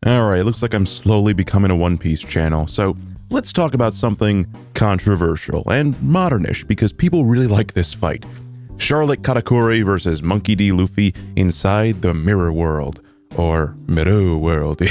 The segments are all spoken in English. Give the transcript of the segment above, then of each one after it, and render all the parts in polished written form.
Alright, looks like I'm slowly becoming a One Piece channel, so let's talk about something controversial and modernish because people really like this fight. Charlotte Katakuri versus Monkey D Luffy inside the Mirror World, or Mirror World.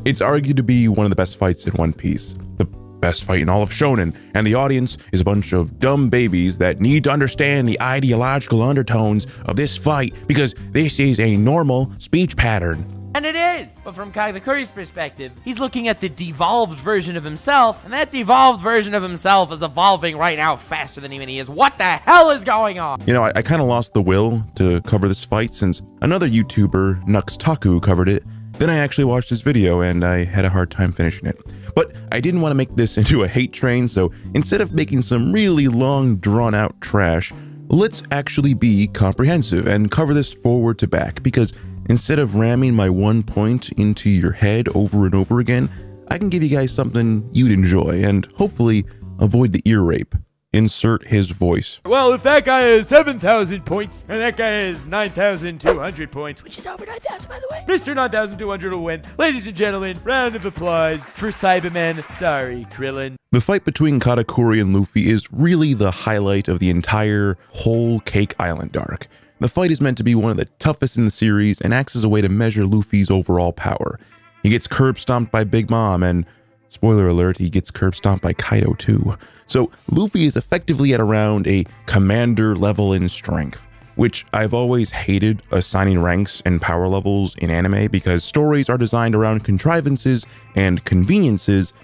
It's argued to be one of the best fights in One Piece, the best fight in all of Shonen, and the audience is a bunch of dumb babies that need to understand the ideological undertones of this fight because this is a normal speech pattern. And it is! But from Katakuri's perspective, he's looking at the devolved version of himself, and that devolved version of himself is evolving right now faster than even he is. What the hell is going on? You know, I kind of lost the will to cover this fight since another YouTuber, Nuxtaku, covered it. Then I actually watched his video and I had a hard time finishing it. But I didn't want to make this into a hate train, so instead of making some really long, drawn-out trash, let's actually be comprehensive and cover this forward to back, because instead of ramming my one point into your head over and over again, I can give you guys something you'd enjoy and hopefully avoid the ear rape. Insert his voice. Well, if that guy has 7,000 points and that guy has 9,200 points, Which is over 9,000, by the way. Mr. 9,200 will win. Ladies and gentlemen, round of applause for Cyberman. Sorry, Krillin. The fight between Katakuri and Luffy is really the highlight of the entire whole Cake Island arc. The fight is meant to be one of the toughest in the series and acts as a way to measure Luffy's overall power. He gets curb stomped by Big Mom and, spoiler alert, he gets curb stomped by Kaido too. So Luffy is effectively at around a commander level in strength, which I've always hated assigning ranks and power levels in anime because stories are designed around contrivances and conveniences,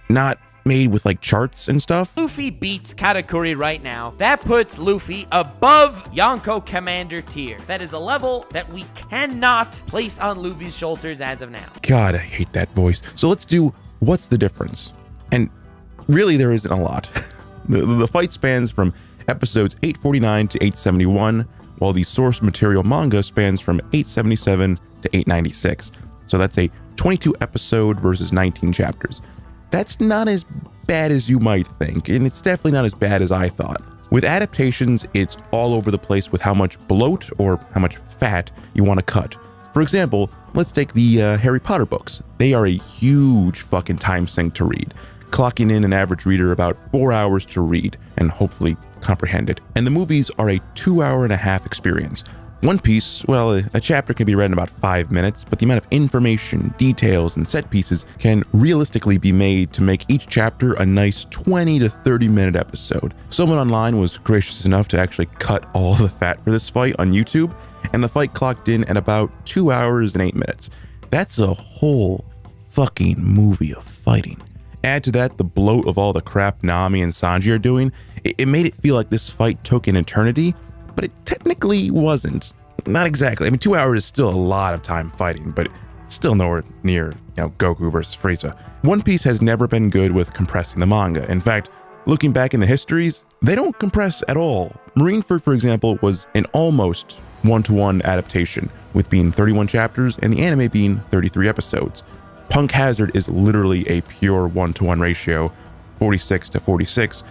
not made with like charts and stuff. Luffy beats Katakuri right now. That puts Luffy above Yonko Commander tier. That is a level that we cannot place on Luffy's shoulders as of now. God, I hate that voice. So let's do what's the difference? And really there isn't a lot. The fight spans from episodes 849 to 871, while the source material manga spans from 877 to 896. So that's a 22 episode versus 19 chapters. That's not as bad as you might think, and it's definitely not as bad as I thought. With adaptations, it's all over the place with how much bloat or how much fat you want to cut. For example, let's take the Harry Potter books. They are a huge fucking time sink to read, clocking in an average reader about 4 hours to read and hopefully comprehend it. And the movies are a 2.5-hour experience. One Piece, well, a chapter can be read in about 5 minutes, but the amount of information, details, and set pieces can realistically be made to make each chapter a nice 20 to 30 minute episode. Someone online was gracious enough to actually cut all the fat for this fight on YouTube, and the fight clocked in at about 2 hours and 8 minutes. That's a whole fucking movie of fighting. Add to that the bloat of all the crap Nami and Sanji are doing, it made it feel like this fight took an eternity, but it technically wasn't. Not exactly. I mean, 2 hours is still a lot of time fighting, but still nowhere near, Goku versus Frieza. One Piece has never been good with compressing the manga. In fact, looking back in the histories, they don't compress at all. Marineford, for example, was an almost one-to-one adaptation, with being 31 chapters and the anime being 33 episodes. Punk Hazard is literally a pure one-to-one ratio, 46 to 46.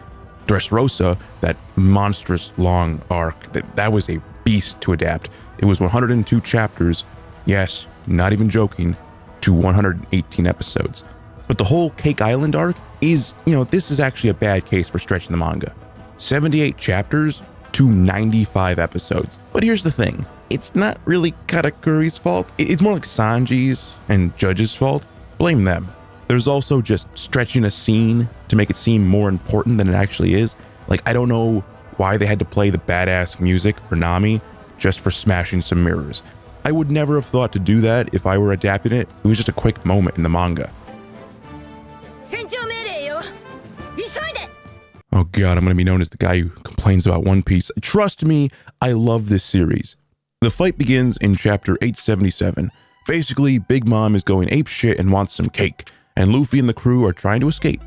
Dressrosa, that monstrous long arc, that was a beast to adapt. It was 102 chapters, yes, not even joking, to 118 episodes. But the whole Cake Island arc is, this is actually a bad case for stretching the manga. 78 chapters to 95 episodes. But here's the thing, it's not really Katakuri's fault. It's more like Sanji's and Judge's fault. Blame them. There's also just stretching a scene to make it seem more important than it actually is. Like, I don't know why they had to play the badass music for Nami just for smashing some mirrors. I would never have thought to do that if I were adapting it. It was just a quick moment in the manga. Oh god, I'm gonna be known as the guy who complains about One Piece. Trust me, I love this series. The fight begins in chapter 877. Basically, Big Mom is going apeshit and wants some cake, and Luffy and the crew are trying to escape.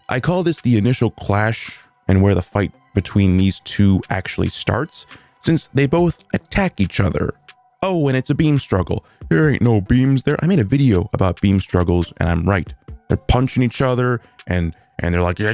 I call this the initial clash and where the fight between these two actually starts, since they both attack each other. Oh, and it's a beam struggle. There ain't no beams there. I made a video about beam struggles, and I'm right. They're punching each other, and they're like, yeah.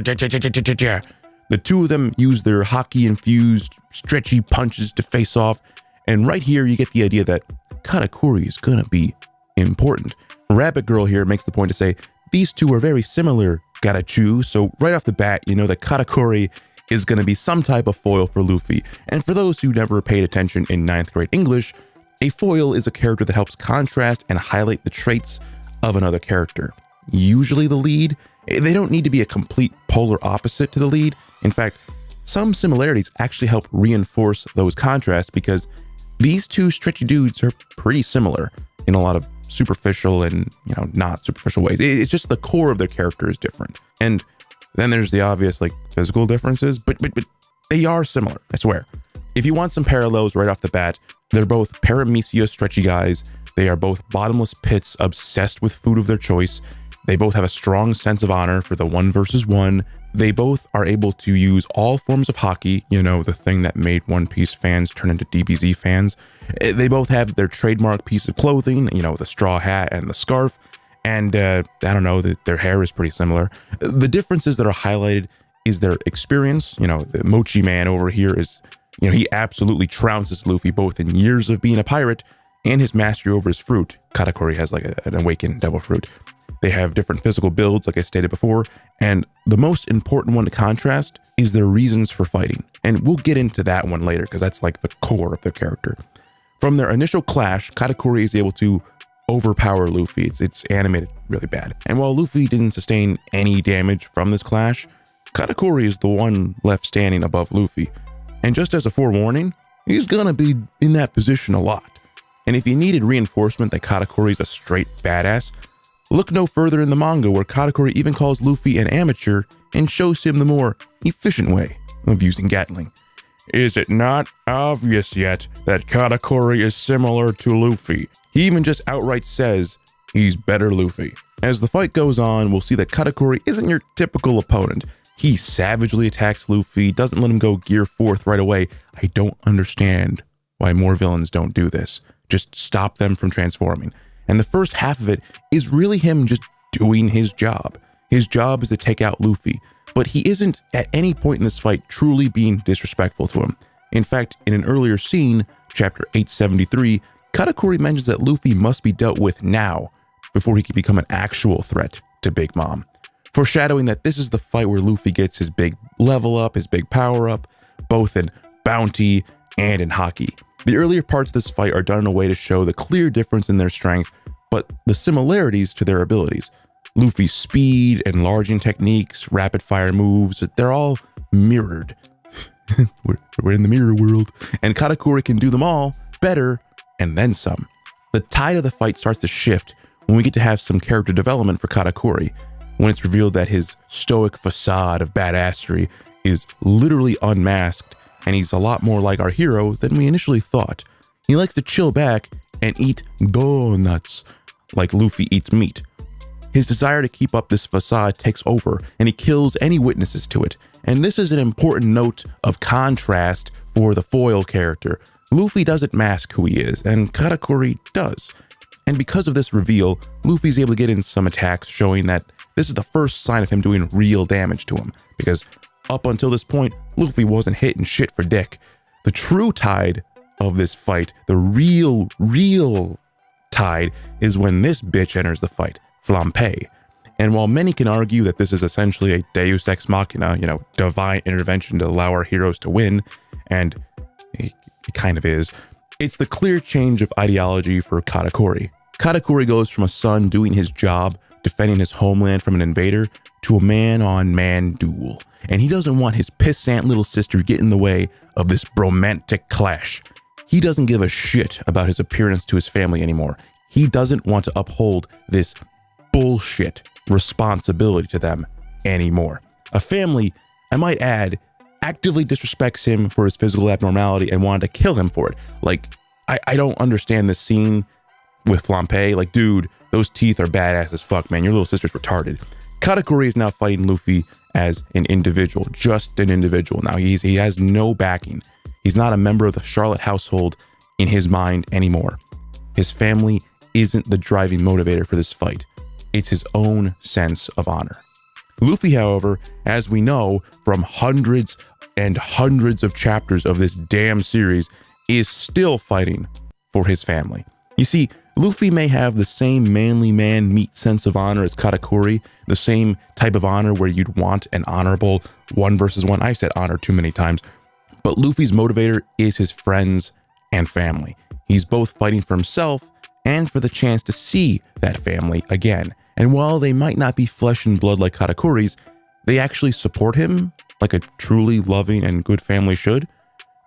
The two of them use their hockey-infused, stretchy punches to face off, and right here you get the idea that Katakuri is gonna be important. Rabbit Girl here makes the point to say, these two are very similar, Garachu, so right off the bat, you know that Katakuri is going to be some type of foil for Luffy. And for those who never paid attention in 9th grade English, a foil is a character that helps contrast and highlight the traits of another character. Usually the lead. They don't need to be a complete polar opposite to the lead. In fact, some similarities actually help reinforce those contrasts because these two stretchy dudes are pretty similar in a lot of superficial and, not superficial ways. It's just the core of their character is different. And then there's the obvious physical differences, but they are similar, I swear. If you want some parallels right off the bat, they're both paramecia stretchy guys. They are both bottomless pits obsessed with food of their choice. They both have a strong sense of honor for the 1 versus 1. They both are able to use all forms of hockey, the thing that made One Piece fans turn into DBZ fans. They both have their trademark piece of clothing, the straw hat and the scarf. And their hair is pretty similar. The differences that are highlighted is their experience. The Mochi Man over here is, he absolutely trounces Luffy both in years of being a pirate and his mastery over his fruit. Katakuri has an awakened devil fruit. They have different physical builds, like I stated before, and the most important one to contrast is their reasons for fighting. And we'll get into that one later, because that's the core of their character. From their initial clash, Katakuri is able to overpower Luffy. It's animated really bad. And while Luffy didn't sustain any damage from this clash, Katakuri is the one left standing above Luffy. And just as a forewarning, he's gonna be in that position a lot. And if you needed reinforcement that Katakuri's a straight badass, look no further in the manga where Katakuri even calls Luffy an amateur and shows him the more efficient way of using Gatling. Is it not obvious yet that Katakuri is similar to Luffy? He even just outright says he's better Luffy. As the fight goes on, we'll see that Katakuri isn't your typical opponent. He savagely attacks Luffy, doesn't let him go gear 4th right away. I don't understand why more villains don't do this. Just stop them from transforming. And the first half of it is really him just doing his job. His job is to take out Luffy, but he isn't at any point in this fight truly being disrespectful to him. In fact, in an earlier scene, chapter 873, Katakuri mentions that Luffy must be dealt with now before he can become an actual threat to Big Mom, foreshadowing that this is the fight where Luffy gets his big level up, his big power up, both in bounty and in hockey. The earlier parts of this fight are done in a way to show the clear difference in their strength, but the similarities to their abilities. Luffy's speed, enlarging techniques, rapid fire moves, they're all mirrored. we're in the mirror world, and Katakuri can do them all better and then some. The tide of the fight starts to shift when we get to have some character development for Katakuri, when it's revealed that his stoic facade of badassery is literally unmasked, and he's a lot more like our hero than we initially thought. He likes to chill back and eat donuts like Luffy eats meat. His desire to keep up this facade takes over, and he kills any witnesses to it. And this is an important note of contrast for the foil character. Luffy doesn't mask who he is, and Katakuri does. And because of this reveal, Luffy's able to get in some attacks, showing that this is the first sign of him doing real damage to him, because up until this point, Luffy wasn't hitting shit for dick. The true tide of this fight, the real tide, is when this bitch enters the fight, Flampe. And while many can argue that this is essentially a deus ex machina, divine intervention to allow our heroes to win, and it kind of is, it's the clear change of ideology for Katakuri. Katakuri goes from a son doing his job, defending his homeland from an invader, to a man-on-man duel. And he doesn't want his pissant little sister get in the way of this bromantic clash. He doesn't give a shit about his appearance to his family anymore. He doesn't want to uphold this bullshit responsibility to them anymore. A family, I might add, actively disrespects him for his physical abnormality and wanted to kill him for it. I don't understand this scene with Flampe. Dude, those teeth are badass as fuck, man. Your little sister's retarded. Katakuri is now fighting Luffy as an individual, just an individual. Now he has no backing. He's not a member of the Charlotte household in his mind anymore. His family isn't the driving motivator for this fight. It's his own sense of honor. Luffy, however, as we know from hundreds and hundreds of chapters of this damn series, is still fighting for his family. You see, Luffy may have the same manly man meat sense of honor as Katakuri, the same type of honor where you'd want an honorable 1 versus 1. I've said honor too many times, but Luffy's motivator is his friends and family. He's both fighting for himself and for the chance to see that family again. And while they might not be flesh and blood like Katakuri's, they actually support him like a truly loving and good family should.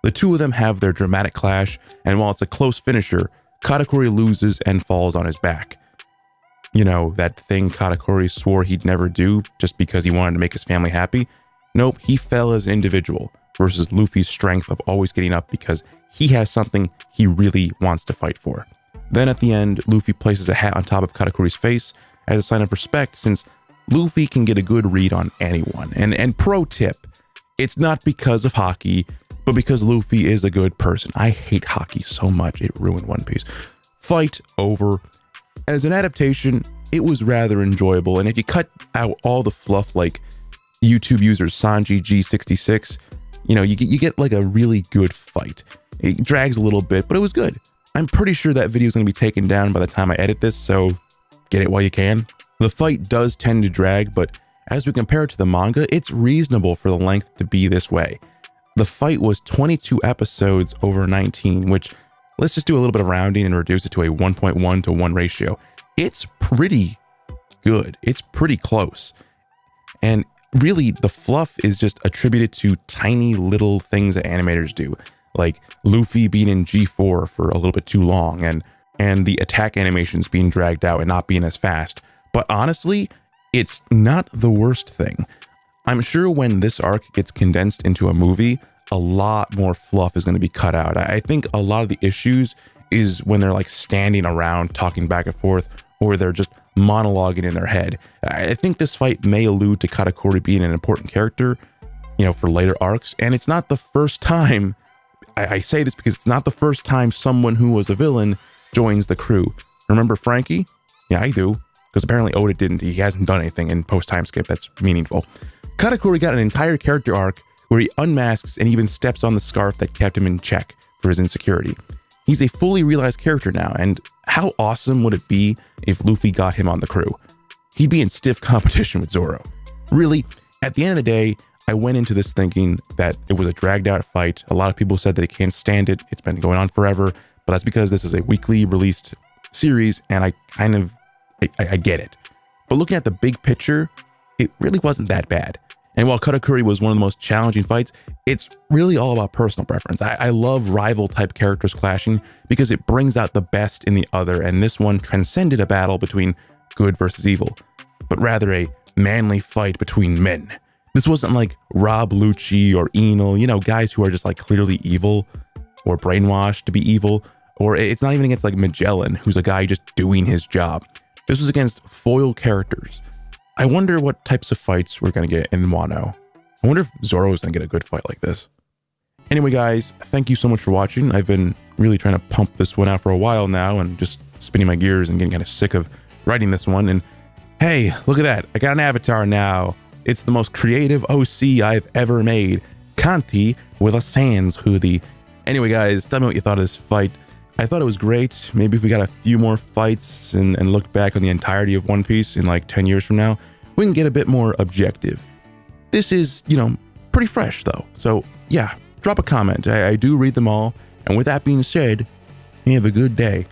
The two of them have their dramatic clash, and while it's a close finisher, Katakuri loses and falls on his back. You know, that thing Katakuri swore he'd never do just because he wanted to make his family happy? Nope, he fell as an individual versus Luffy's strength of always getting up because he has something he really wants to fight for. Then at the end, Luffy places a hat on top of Katakuri's face as a sign of respect, since Luffy can get a good read on anyone. And pro tip, it's not because of hockey, but because Luffy is a good person. I hate hockey so much, it ruined One Piece. Fight over. As an adaptation, it was rather enjoyable, and if you cut out all the fluff like YouTube user Sanji G66, you know, you get like a really good fight. It drags a little bit, but it was good. I'm pretty sure that video is going to be taken down by the time I edit this, so get it while you can. The fight does tend to drag, but as we compare it to the manga, it's reasonable for the length to be this way. The fight was 22 episodes over 19, which, let's just do a little bit of rounding and reduce it to a 1.1 to 1 ratio. It's pretty good. It's pretty close. And really, the fluff is just attributed to tiny little things that animators do, like Luffy being in G4 for a little bit too long, and the attack animations being dragged out and not being as fast. But honestly, it's not the worst thing. I'm sure when this arc gets condensed into a movie, a lot more fluff is going to be cut out. I think a lot of the issues is when they're like standing around talking back and forth, or they're just monologuing in their head. I think this fight may allude to Katakuri being an important character, you know, for later arcs. And it's not the first time, I say this because it's not the first time someone who was a villain joins the crew. Remember Frankie? Yeah, I do. Because apparently Oda didn't. He hasn't done anything in post-time skip that's meaningful. Katakuri got an entire character arc where he unmasks and even steps on the scarf that kept him in check for his insecurity. He's a fully realized character now, and how awesome would it be if Luffy got him on the crew? He'd be in stiff competition with Zoro. Really, at the end of the day, I went into this thinking that it was a dragged out fight. A lot of people said that they can't stand it. It's been going on forever, but that's because this is a weekly released series, and I get it. But looking at the big picture, it really wasn't that bad. And while Katakuri was one of the most challenging fights, it's really all about personal preference. I love rival type characters clashing because it brings out the best in the other, and this one transcended a battle between good versus evil, but rather a manly fight between men. This wasn't like Rob Lucci or Enel, you know, guys who are just like clearly evil or brainwashed to be evil, or it's not even against like Magellan, who's a guy just doing his job. This was against foil characters. I wonder what types of fights we're going to get in Wano. I wonder if Zoro's going to get a good fight like this. Anyway, guys, thank you so much for watching. I've been really trying to pump this one out for a while now and just spinning my gears and getting kind of sick of writing this one. And hey, look at that. I got an avatar now. It's the most creative OC I've ever made. Kanti with a Sans hoodie. Anyway, guys, tell me what you thought of this fight. I thought it was great. Maybe if we got a few more fights and looked back on the entirety of One Piece in like 10 years from now, we can get a bit more objective. This is, you know, pretty fresh though. So yeah, drop a comment. I do read them all. And with that being said, have a good day.